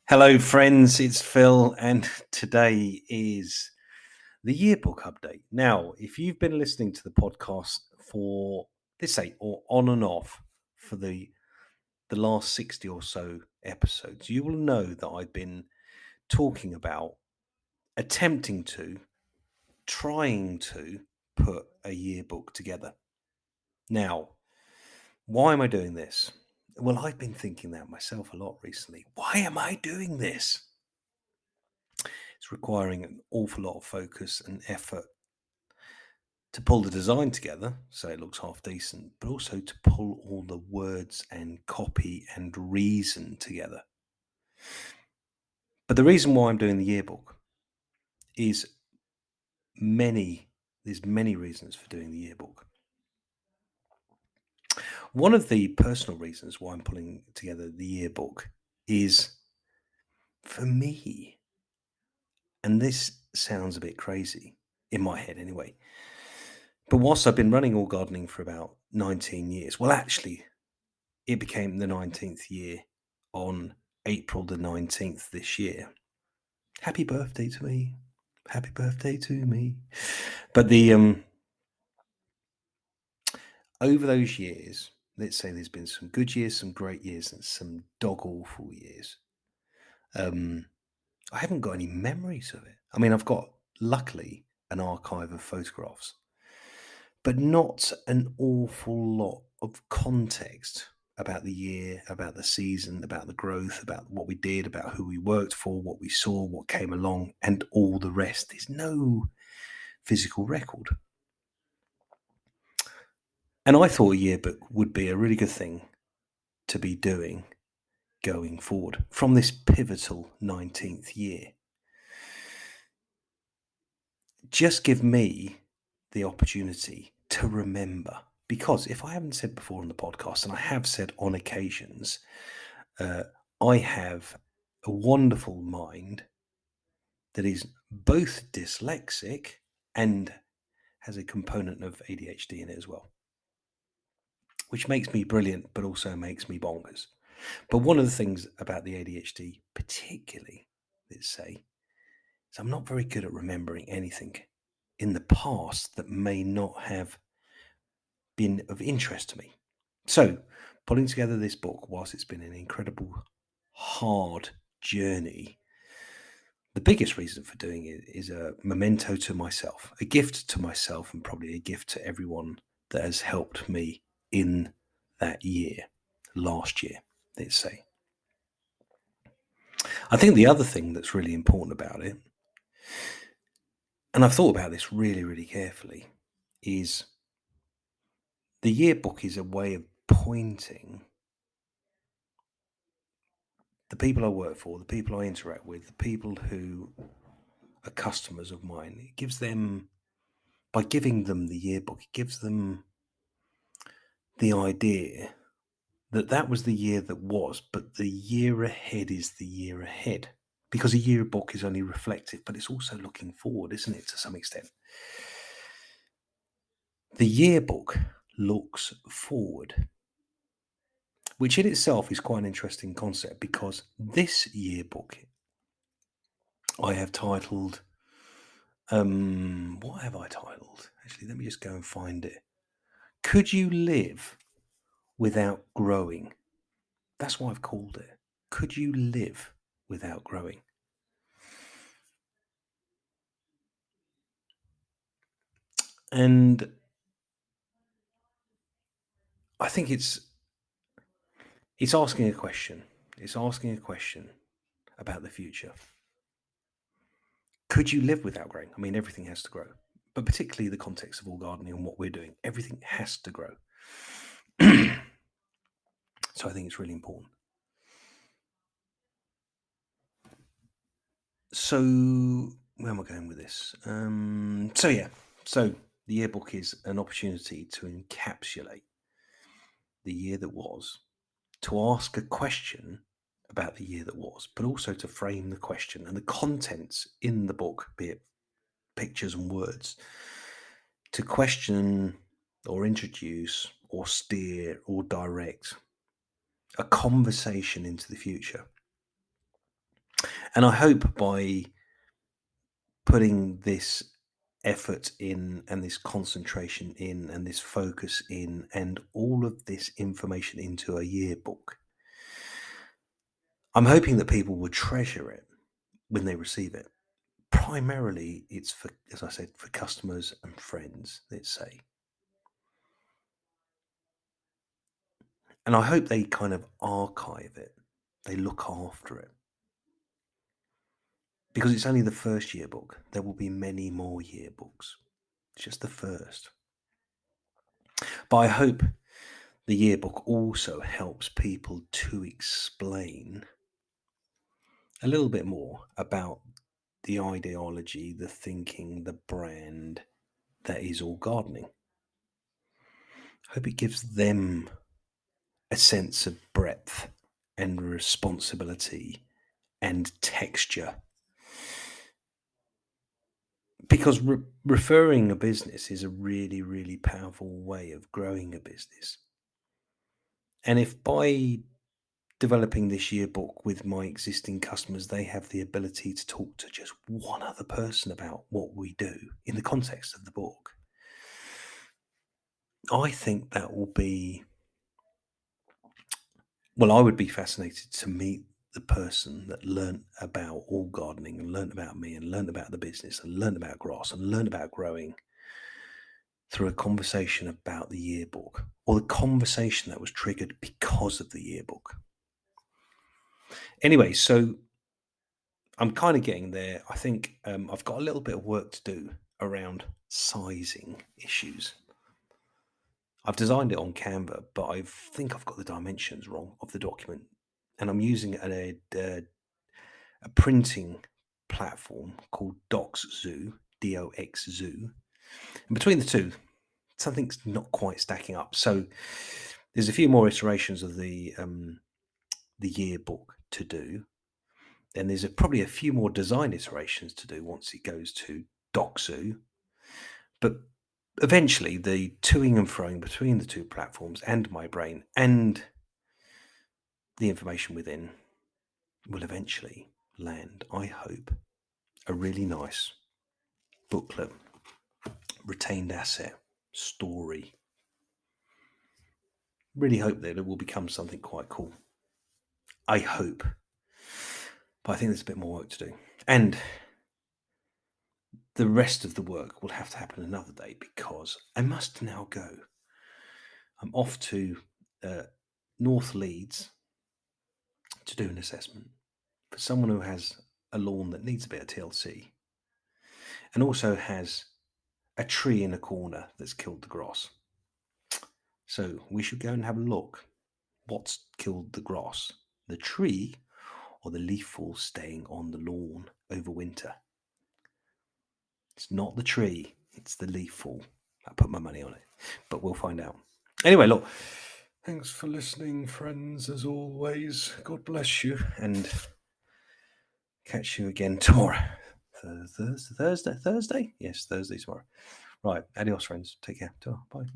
Hello, friends. It's Phil, and today is the yearbook update. Now, if you've been listening to the podcast for let's say, or on and off for the last 60 or so episodes, you will know that I've been talking about trying to put a yearbook together. Now, why am I doing this? Well, I've been thinking that myself a lot recently. Why am I doing this? It's requiring an awful lot of focus and effort to pull the design together so it looks half decent, but also to pull all the words and copy and reason together. But the reason why I'm doing the yearbook is there's many reasons for doing the yearbook. One of the personal reasons why I'm pulling together the yearbook is for me, and this sounds a bit crazy in my head anyway, but whilst I've been running All Gardening for about 19 years, well, actually, it became the 19th year on April the 19th this year. Happy birthday to me. Happy birthday to me. But over those years, let's say there's been some good years, some great years, and some dog awful years. I haven't got any memories of it. I mean, I've got, luckily, an archive of photographs, but not an awful lot of context about the year, about the season, about the growth, about what we did, about who we worked for, what we saw, what came along, and all the rest. There's no physical record. And I thought a yearbook would be a really good thing to be doing going forward from this pivotal 19th year. Just give me the opportunity to remember, because if I haven't said before on the podcast, and I have said on occasions, I have a wonderful mind that is both dyslexic and has a component of ADHD in it as well, which makes me brilliant, but also makes me bonkers. But one of the things about the ADHD, particularly, let's say, is I'm not very good at remembering anything in the past that may not have been of interest to me. So, putting together this book, whilst it's been an incredible, hard journey, the biggest reason for doing it is a memento to myself, a gift to myself, and probably a gift to everyone that has helped me in that year, last year, let's say. I think the other thing that's really important about it, and I've thought about this really, really carefully, is the yearbook is a way of pointing the people I work for, the people I interact with, the people who are customers of mine. It gives them, by giving them the yearbook, it gives them the idea that that was the year that was, but the year ahead is the year ahead. Because a yearbook is only reflective, but it's also looking forward, isn't it, to some extent? The yearbook looks forward, which in itself is quite an interesting concept, because this yearbook I have titled, what have I titled? Actually, let me just go and find it. Could you live without growing? That's what I've called it. Could you live without growing? And I think it's asking a question. It's asking a question about the future. Could you live without growing? I mean, everything has to grow, but particularly the context of all gardening and what we're doing, everything has to grow. So I think it's really important. So where am I going with this? So the yearbook is an opportunity to encapsulate the year that was, to ask a question about the year that was, but also to frame the question and the contents in the book, be it pictures and words, to question or introduce or steer or direct a conversation into the future. And I hope by putting this effort in and this concentration in and this focus in and all of this information into a yearbook, I'm hoping that people will treasure it when they receive it. Primarily, it's for, as I said, for customers and friends, let's say. And I hope they kind of archive it. They look after it. Because it's only the first yearbook. There will be many more yearbooks. It's just the first. But I hope the yearbook also helps people to explain a little bit more about the ideology, the thinking, the brand that is All Gardening. I hope it gives them a sense of breadth and responsibility and texture. Because referring a business is a really, really powerful way of growing a business. And if by developing this yearbook with my existing customers, they have the ability to talk to just one other person about what we do in the context of the book, I think that will be, well, I would be fascinated to meet the person that learned about All Gardening and learned about me and learned about the business and learned about grass and learned about growing through a conversation about the yearbook, or the conversation that was triggered because of the yearbook. Anyway, so I'm kind of getting there. I think I've got a little bit of work to do around sizing issues. I've designed it on Canva, but I think I've got the dimensions wrong of the document. And I'm using a printing platform called DocsZoo, DOXZoo. And between the two, something's not quite stacking up. So there's a few more iterations of the yearbook to do. Then there's probably a few more design iterations to do once it goes to DocsZoo. But eventually, the toing and froing between the two platforms and my brain and the information within will eventually land, I hope, a really nice booklet, retained asset, story. Really hope that it will become something quite cool. I hope. But I think there's a bit more work to do. And the rest of the work will have to happen another day because I must now go. I'm off to North Leeds to do an assessment for someone who has a lawn that needs a bit of TLC and also has a tree in a corner that's killed the grass. So we should go and have a look. What's killed the grass? The tree or the leaf fall staying on the lawn over winter? It's not the tree, it's the leaf fall. I put my money on it, but we'll find out. Anyway, look, thanks for listening, friends, as always. God bless you, and catch you again tomorrow. Thursday? Yes, Thursday tomorrow. Right, adios, friends. Take care. Bye.